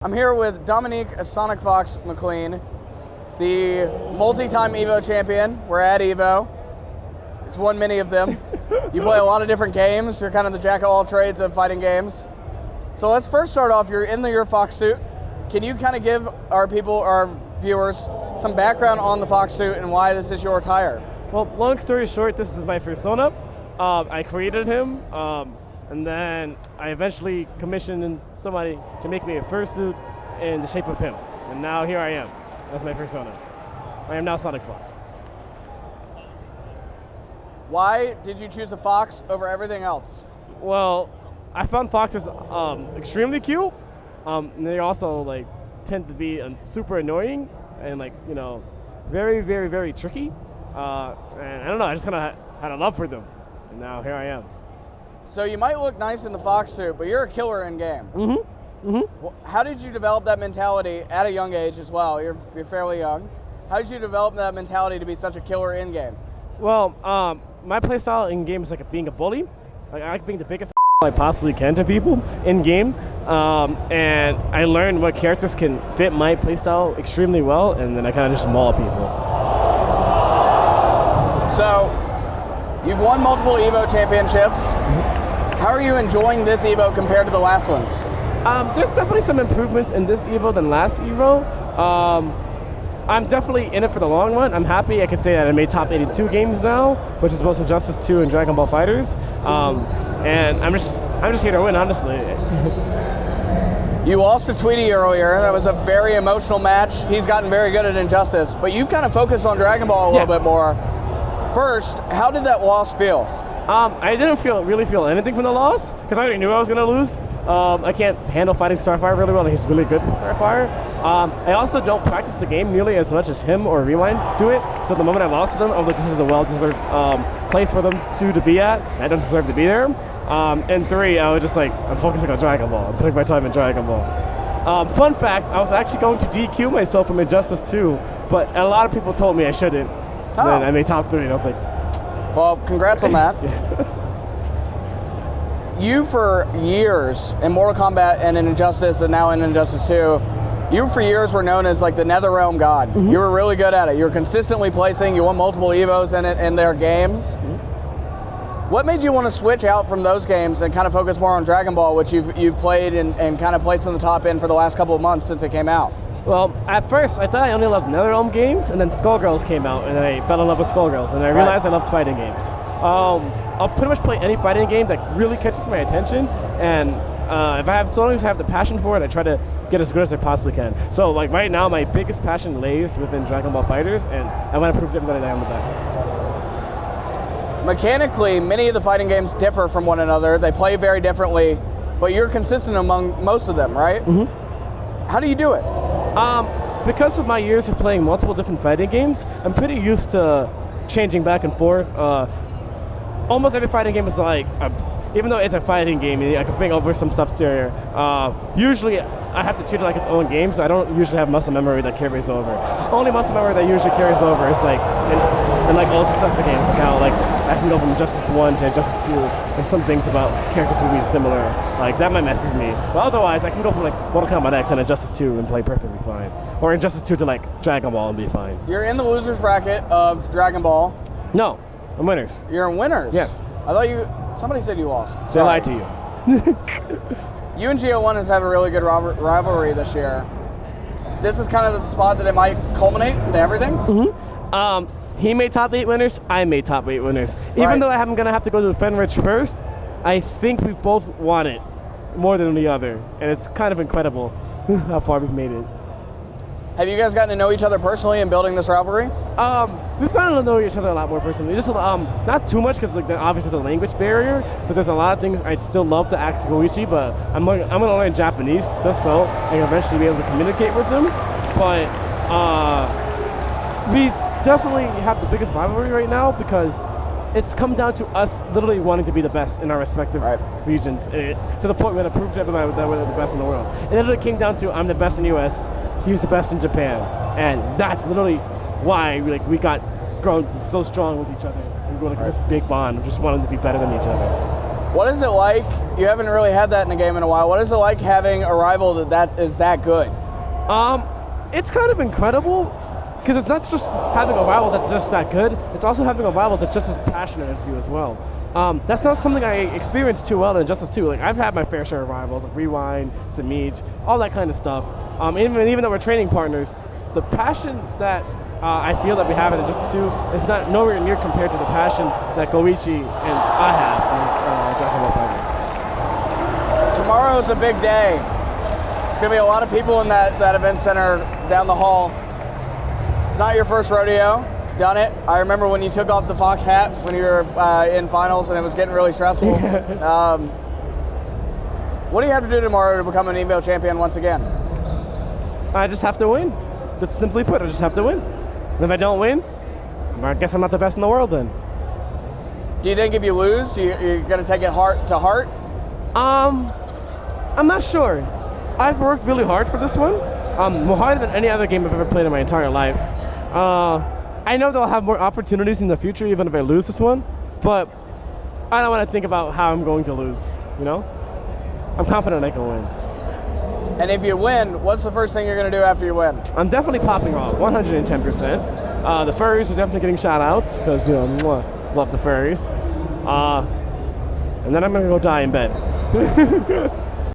I'm here with Dominique, a SonicFox McLean, the multi-time EVO champion. We're at EVO. It's won many of them. You play a lot of different games. You're kind of the jack of all trades of fighting games. So let's first start off. You're in your Fox suit. Can you kind of give our viewers, some background on the Fox suit and why this is your attire? Well, long story short, this is my persona. I created him. And then I eventually commissioned somebody to make me a fursuit in the shape of him. And now here I am. That's my persona. I am now SonicFox. Why did you choose a fox over everything else? Well, I found foxes extremely cute. And they also tend to be super annoying and very, very, very tricky. And I don't know, I just kind of had a love for them. And now here I am. So you might look nice in the fox suit, but you're a killer in game. Well, how did you develop that mentality at a young age as well? You're fairly young. How did you develop that mentality to be such a killer in game? Well, my playstyle in game is like being a bully. I like being the biggest I possibly can to people in game, and I learned what characters can fit my playstyle extremely well, and then I kind of just maul people. So, you've won multiple EVO championships. How are you enjoying this EVO compared to the last ones? There's definitely some improvements in this EVO than last EVO. I'm definitely in it for the long run. I'm happy I could say that I made top 82 games now, which is both Injustice 2 and Dragon Ball FighterZ. And I'm just here to win, honestly. You lost to Tweety earlier. That was a very emotional match. He's gotten very good at Injustice, but you've kind of focused on Dragon Ball a little bit more. First, how did that loss feel? I didn't really feel anything from the loss, because I already knew I was going to lose. I can't handle fighting Starfire really well, and he's really good with Starfire. I also don't practice the game nearly as much as him or Rewind do it, so the moment I lost to them, I'm like, this is a well-deserved place for them to be at. I don't deserve to be there. And 3, I was just I'm focusing on Dragon Ball. I'm putting my time in Dragon Ball. Fun fact, I was actually going to DQ myself from Injustice 2, but a lot of people told me I shouldn't. Oh. Then I made top 3, and I was like... Well, congrats on that. You, for years, in Mortal Kombat and in Injustice, and now in Injustice 2, you for years were known as the NetherRealm God. You were really good at it. You were consistently placing. You won multiple EVOs in their games. What made you want to switch out from those games and kind of focus more on Dragon Ball, which you've played and kind of placed on the top end for the last couple of months since it came out? Well, at first, I thought I only loved NetherRealm games, and then Skullgirls came out, and I fell in love with Skullgirls, and I realized I loved fighting games. I'll pretty much play any fighting game that really catches my attention, and as long as I have the passion for it, I try to get as good as I possibly can. So, right now, my biggest passion lays within Dragon Ball FighterZ, and I want to prove to everybody that I'm the best. Mechanically, many of the fighting games differ from one another. They play very differently, but you're consistent among most of them, right? How do you do it? Because of my years of playing multiple different fighting games, I'm pretty used to changing back and forth. Almost every fighting game is even though it's a fighting game, I can bring over some stuff there. Usually, I have to treat it like its own game, so I don't usually have muscle memory that carries over. Only muscle memory that usually carries over is in old successor games, how I can go from Injustice 1 to Injustice 2, and some things about characters will be similar. That might mess with me. But otherwise, I can go from Mortal Kombat X and Injustice 2 and play perfectly fine. Or Injustice 2 to Dragon Ball and be fine. You're in the losers bracket of Dragon Ball. No, I'm winners. You're in winners? Yes. I thought somebody said you lost. Sorry. They lied to you. You and GO1 have had a really good rivalry this year. This is kind of the spot that it might culminate into everything? He made top 8 winners, I made top 8 winners. Even though I'm going to have to go to Fenrich first, I think we both want it more than the other. And it's kind of incredible how far we've made it. Have you guys gotten to know each other personally in building this rivalry? We've gotten to know each other a lot more personally. Just not too much because obviously there's a language barrier. So there's a lot of things I'd still love to ask Goichi, but I'm going to learn Japanese just so I can eventually be able to communicate with him. But we definitely have the biggest rivalry right now because it's come down to us literally wanting to be the best in our respective regions to the point where to prove to everybody that we're the best in the world. And it literally came down to I'm the best in the US, he's the best in Japan. And that's literally why we got grown so strong with each other and grown this big bond of just wanting to be better than each other. What is it like? You haven't really had that in a game in a while. What is it like having a rival that is that good? It's kind of incredible because it's not just having a rival that's just that good. It's also having a rival that's just as passionate as you as well. That's not something I experienced too well in Injustice 2. Like I've had my fair share of rivals, like Rewind, Samij, all that kind of stuff. Even though we're training partners, the passion that I feel that we have in Injustice 2 is not nowhere near compared to the passion that Goichi and I have in Dragon Ball FighterZ. Tomorrow's a big day. There's going to be a lot of people in that event center down the hall. It's not your first rodeo. Done it. I remember when you took off the Fox hat when you were in finals and it was getting really stressful. What do you have to do tomorrow to become an EVO champion once again? I just have to win. That's simply put, I just have to win. And if I don't win, I guess I'm not the best in the world then. Do you think if you lose, you're going to take it heart to heart? I'm not sure. I've worked really hard for this one. More harder than any other game I've ever played in my entire life. I know that I'll have more opportunities in the future even if I lose this one, but I don't want to think about how I'm going to lose, you know? I'm confident I can win. And if you win, what's the first thing you're going to do after you win? I'm definitely popping off, 110%. The furries are definitely getting shout-outs because, you know, love the furries. And then I'm going to go die in bed.